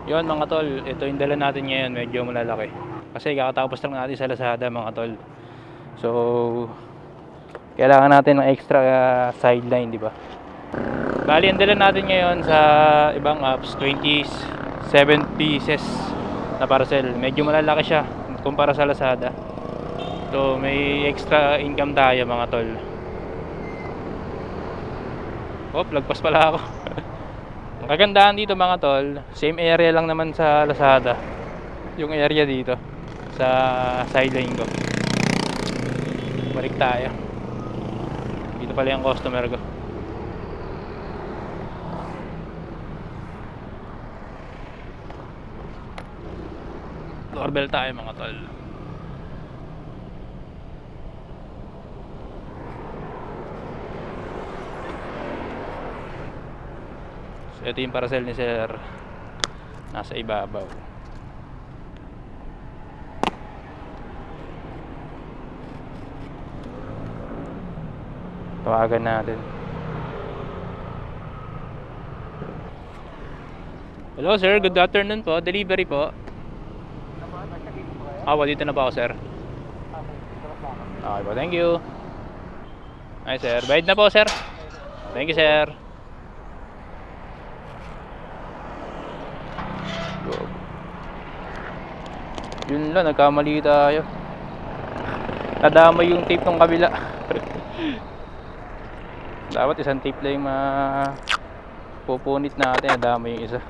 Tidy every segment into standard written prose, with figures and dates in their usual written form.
Yun mga tol, ito yung dala natin ngayon, medyo malalaki. Kasi kakatapos lang natin sa Lazada mga tol. So, kailangan natin ng extra sideline, di ba? Bali, ang dala natin ngayon sa ibang apps, 27 pieces na parcel. Medyo malalaki siya kumpara sa Lazada. So, may extra income tayo mga tol. Oh, lagpas pala ako. Ang kagandahan dito mga tol, same area lang naman sa Lazada. Yung area dito sa sideline ko. Balik tayo. Dito pala yung customer ko. Doorbell tayo mga tol. So, ito yung parcel ni sir. Nasa ibabaw. Tawagan natin. Hello sir, good afternoon po. Delivery po. Dito na po ako sir. Okay po, thank you. Ay sir, bayad na po sir. Thank you sir. Yun lang, nagkamali tayo. Nadama yung tape ng kabila. Dapat isang tape lang yung pupunit natin. Nadama yung isa.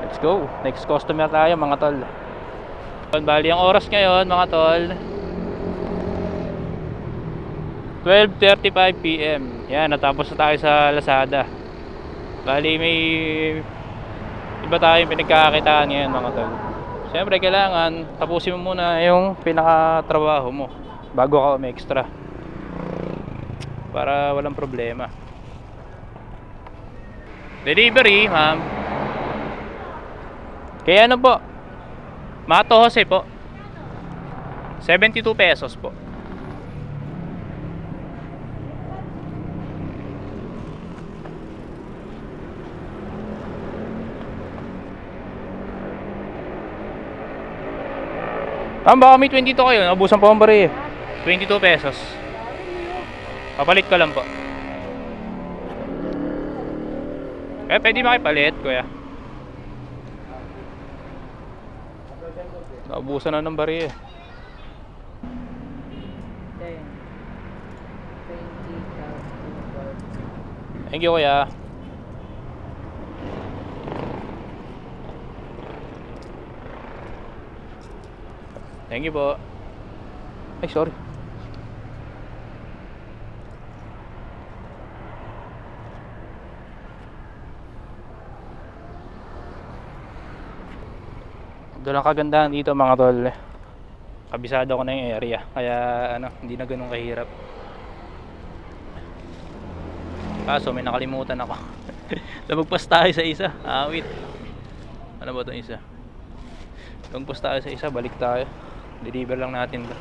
Let's go. Next customer tayo mga tol. Bali ang oras ngayon mga tol, 12:35 PM. Yan, natapos na tayo sa Lazada. Bali may iba tayong pinagkakakitaan ngayon mga tol. Siyempre kailangan tapusin mo muna yung pinakatrabaho mo bago ka extra para walang problema. Delivery ma'am. Kaya ano po, Mato Jose po, 72 pesos po. Baka may 22 kayo, nabusan po ang bari eh. 22 pesos. Papalit ko lang po. Pwede makipalit kuya. Naubusan na ng bari eh. Thank you kuya. Thank you po. Ay sorry. Doon ang kagandahan dito mga tol. Kabisado ko na yung area. Kaya ano, hindi na ganun kahirap. Kaso may nakalimutan ako. Lumagpas tayo sa isa. Wait. Ano ba itong isa? Lumagpas tayo sa isa, balik tayo. Deliver lang natin ba.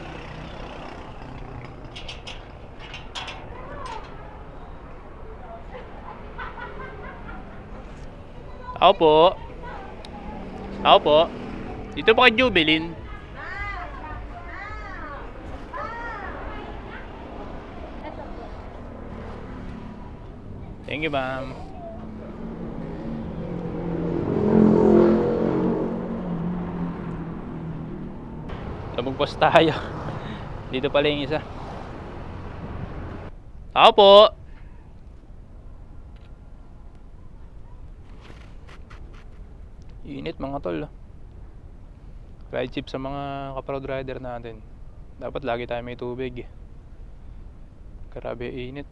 Ako po. Ako po. Dito pa kay Jubilin. Thank you ma'am. Lumagpas tayo. Dito pala yung isa. Ako po. Init mga tol. Ride chip sa mga kaproud rider natin. Dapat lagi tayo may tubig. Grabe init.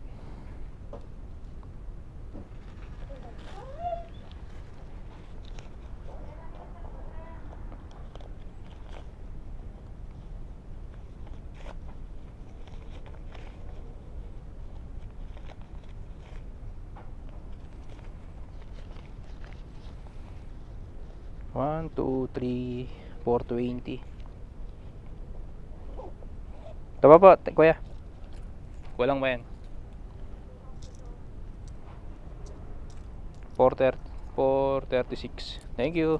One, two, three, 420. Taba po, kuya. Walang ba yan? 4:30, 4:36. Thank you.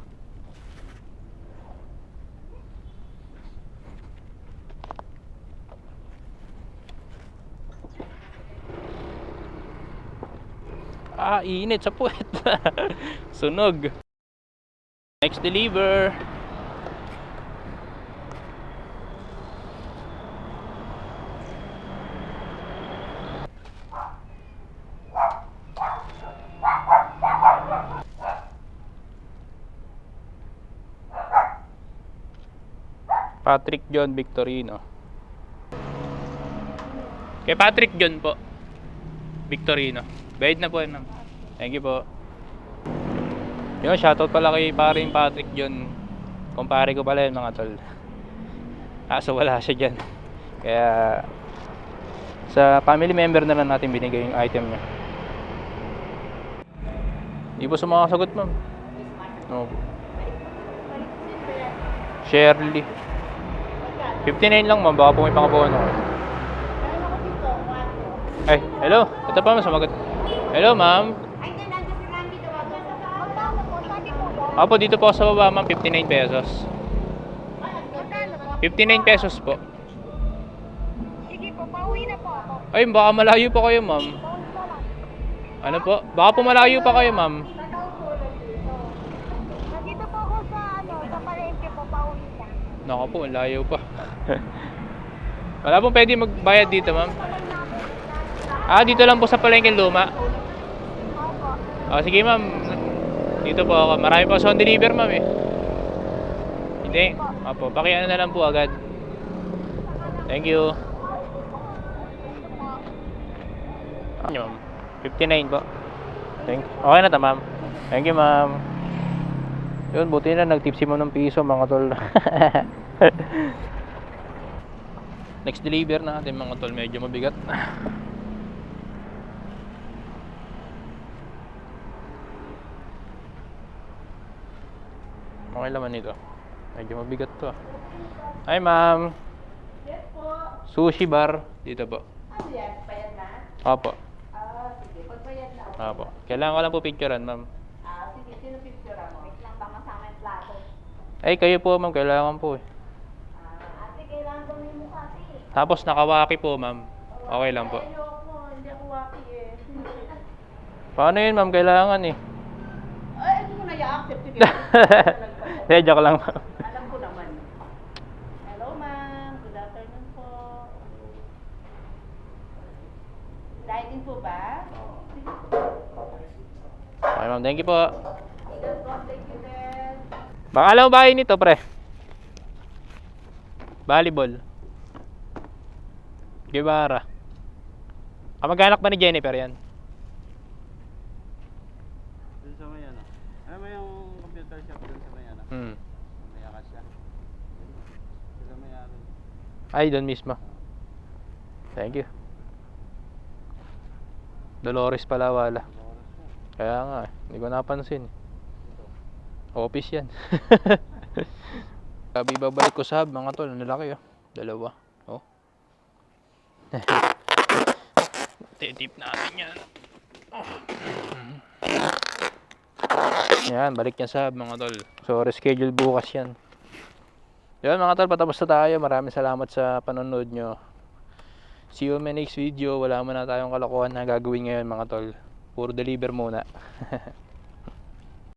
Init sa puwet. Sunog. Next deliver. Patrick John Victorino. Kay Patrick John po Victorino. Bayad na po yun, ma'am. Thank you po. Yun, shoutout pala kay paring Patrick John. Kumpare ko pala yun, mga tol. So wala siya dyan. Kaya sa family member na lang natin binigay yung item niya. Hindi po sumakasagot, ma'am. No. Shirley. 59 lang, ma'am. Baka po may pangabuhan ako. Ay, hello. Ito pa, ma'am. Sumagot. Hello, ma'am. Apo, dito po ako sa baba, ma'am. 59 pesos. 59 pesos po. Sige po, pauwi na po ako. Ay, baka malayo pa kayo, ma'am. Ano po? Baka po malayo pa kayo, ma'am. Nandito po ako sa palengke po, pauwi na. Naka po, layo pa. Wala pong pwede magbayad dito, ma'am. Dito lang po sa palengke luma. Opo. Sige, ma'am. Dito po ako. Marami po sa on deliver, ma'am eh. Hindi. Opo, pakiano na lang po agad. Thank you. Ma'am. 59 po. Okay na ta, ma'am. Thank you, ma'am. Yun, buti na nag-tip si mo ng piso, mga tol. Next deliver natin, mga tol. Medyo mabigat. Okay laman ito. Medyo mabigat to. Hi, ma'am. Yes po. Sushi bar. Dito po. Ano yan? Bayad na? Opo. Sige. Pagbayad na ako. Opo. Kailangan ko lang po picturean, ma'am. Sige. Sino picture mo? Wait lang ba masama yung plato? Ay, kayo po, ma'am. Kailangan po eh. Ate, kailangan daw yung mukha, ate. Tapos nakawaki po, ma'am. Okay lang po. Ayoko, hindi ako waki eh. Paano yun, ma'am? Kailangan eh. Ay, hindi mo na i-accept. Sige. Hindi, joke lang, ma'am. Alam ko naman. Hello, ma'am. Good afternoon po. Dine-in po ba? Sige po. Okay, ma'am. Thank you po. Eagle po, thank you, sir. Baka alam mo ba nito, pre? Volleyball. Guevara. Kamag-anak ba ni Jennifer yan? Dun sa may ano. Ano mo yung computer shop dun sa may ano? May akas siya. Sila may ano. Ay, doon mismo. Thank you. Dolores pala wala. Oras na. Kaya nga, hindi ko napansin. Office yan. Sabi babalik ko sa hub, mga tol. Ang laki oh. Dalawa. Oh. Titip natin yan. Oh. Yan, balik yan sa hub, mga tol. So, reschedule bukas yan. Yan, mga tol, patapos na tayo. Maraming salamat sa panonood nyo. See you in my next video. Wala mo na tayong kalokohan na gagawin ngayon, mga tol. Puro deliver muna.